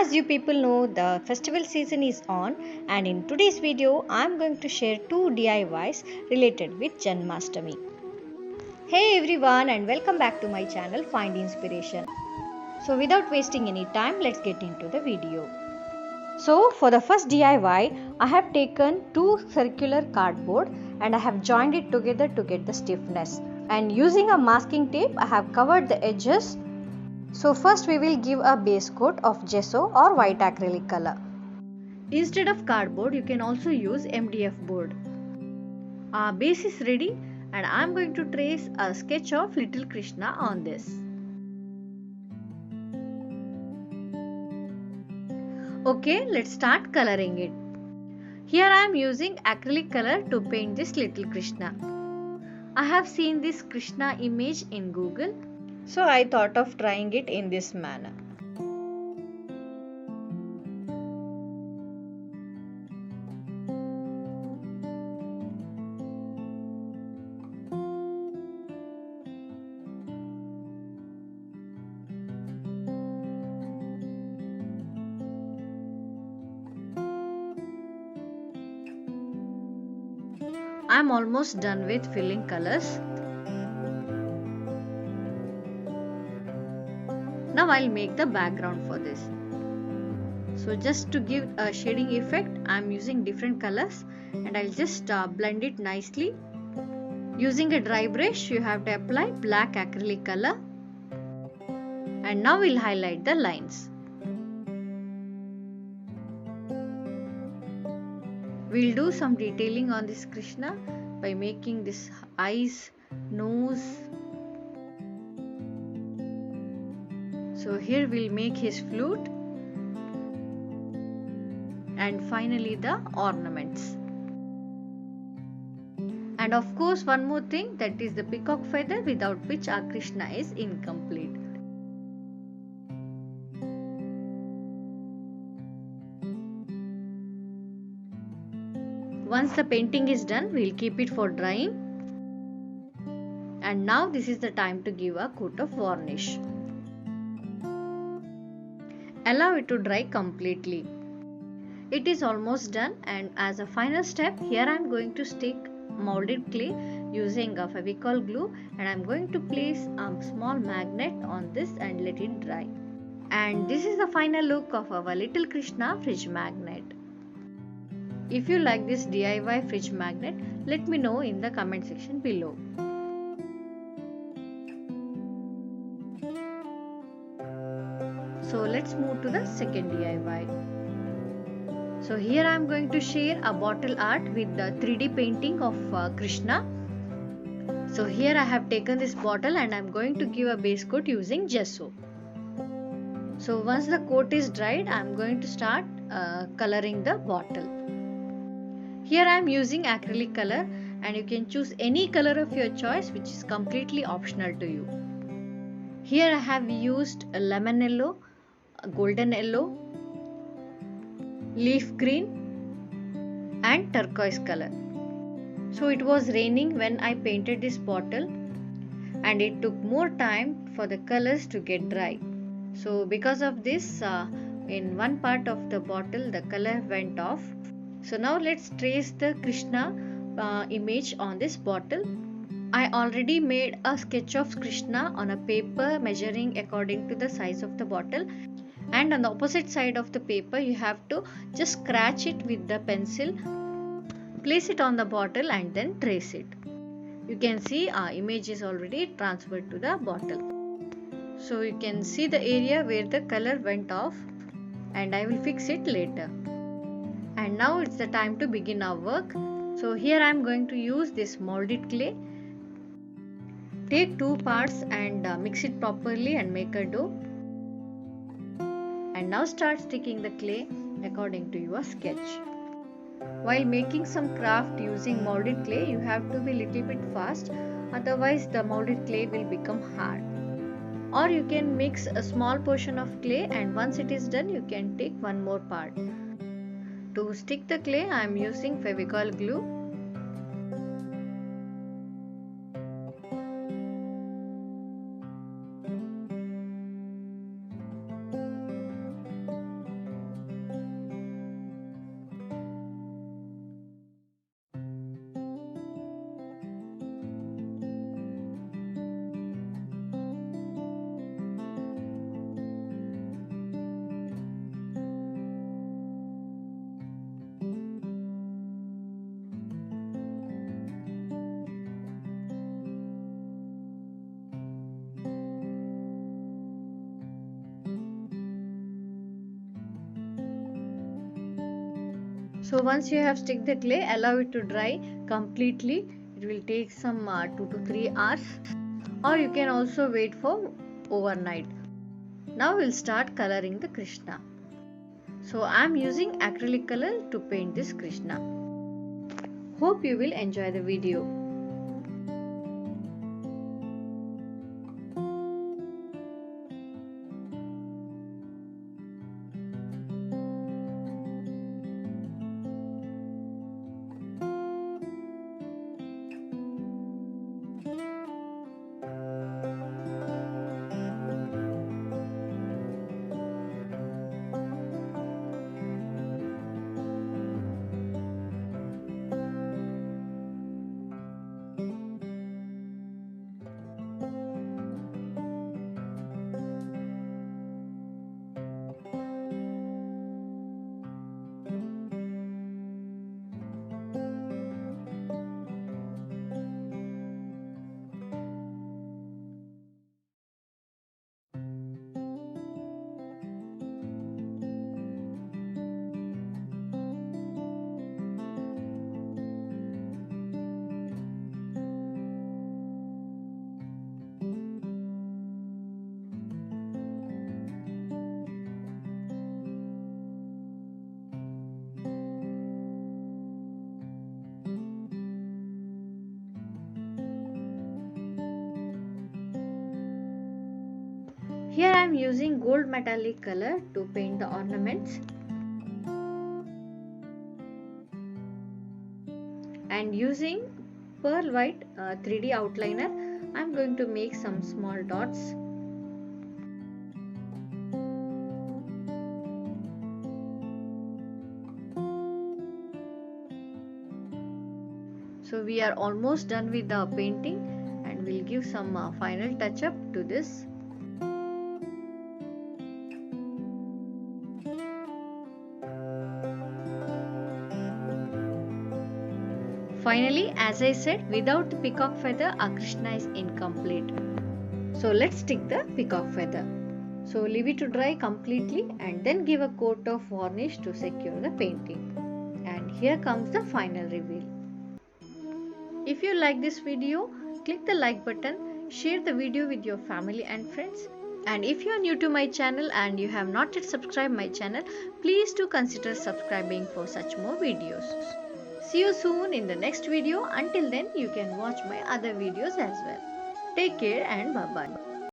As you people know, the festival season is on, and in today's video I am going to share 2 DIYs related with Janmashtami. Hey everyone, and welcome back to my channel Find Inspiration. So without wasting any time, let's get into the video. So for the first DIY, I have taken 2 circular cardboard and I have joined it together to get the stiffness. And using a masking tape, I have covered the edges. So first we will give a base coat of gesso or white acrylic color. Instead of cardboard, you can also use MDF board. Our base is ready and I am going to trace a sketch of little Krishna on this. Okay, let's start coloring it. Here I am using acrylic color to paint this little Krishna. I have seen this Krishna image in Google, so I thought of trying it in this manner. I am almost done with filling colors. Now I'll make the background for this. So just to give a shading effect, I am using different colors and I'll just blend it nicely. Using a dry brush, you have to apply black acrylic color. And now we'll highlight the lines. We'll do some detailing on this Krishna by making this eyes, nose. So here we'll make his flute and finally the ornaments. And of course one more thing, that is the peacock feather, without which our Krishna is incomplete. Once the painting is done, we'll keep it for drying. And now this is the time to give a coat of varnish. Allow it to dry completely. It is almost done, and as a final step, here I am going to stick molded clay using a Fevicol glue, and I am going to place a small magnet on this and let it dry. And this is the final look of our little Krishna fridge magnet. If you like this DIY fridge magnet, let me know in the comment section below. So let's move to the second DIY. So here I am going to share a bottle art with the 3D painting of Krishna. So here I have taken this bottle and I am going to give a base coat using gesso. So once the coat is dried, I am going to start coloring the bottle. Here I am using acrylic color and you can choose any color of your choice, which is completely optional to you. Here I have used a lemon yellow, a golden yellow, leaf green and turquoise color. So it was raining when I painted this bottle and it took more time for the colors to get dry. So because of this, in one part of the bottle the color went off. So now let's trace the Krishna image on this bottle. I already made a sketch of Krishna on a paper measuring according to the size of the bottle, and on the opposite side of the paper you have to just scratch it with the pencil, place it on the bottle and then trace it. You can see our image is already transferred to the bottle. So you can see the area where the color went off, and I will fix it later. And now it's the time to begin our work. So here I am going to use this molded clay. Take 2 parts and mix it properly and make a dough. And now start sticking the clay according to your sketch. While making some craft using molded clay, you have to be little bit fast, otherwise the molded clay will become hard. Or you can mix a small portion of clay and once it is done, you can take one more part. To stick the clay, I am using Fevicol glue. So once you have stick the clay, allow it to dry completely. It will take some 2 to 3 hours, or you can also wait for overnight. Now we'll start coloring the Krishna. So I am using acrylic color to paint this Krishna. Hope you will enjoy the video. Here I am using gold metallic color to paint the ornaments, and using pearl white 3D outliner I am going to make some small dots. So we are almost done with the painting, and we'll give some final touch up to this. Finally, as I said, without the peacock feather, our Krishna is incomplete. So let's stick the peacock feather. So leave it to dry completely and then give a coat of varnish to secure the painting. And here comes the final reveal. If you like this video, click the like button, share the video with your family and friends. And if you are new to my channel and you have not yet subscribed my channel, please do consider subscribing for such more videos. See you soon in the next video. Until then, you can watch my other videos as well. Take care and bye-bye.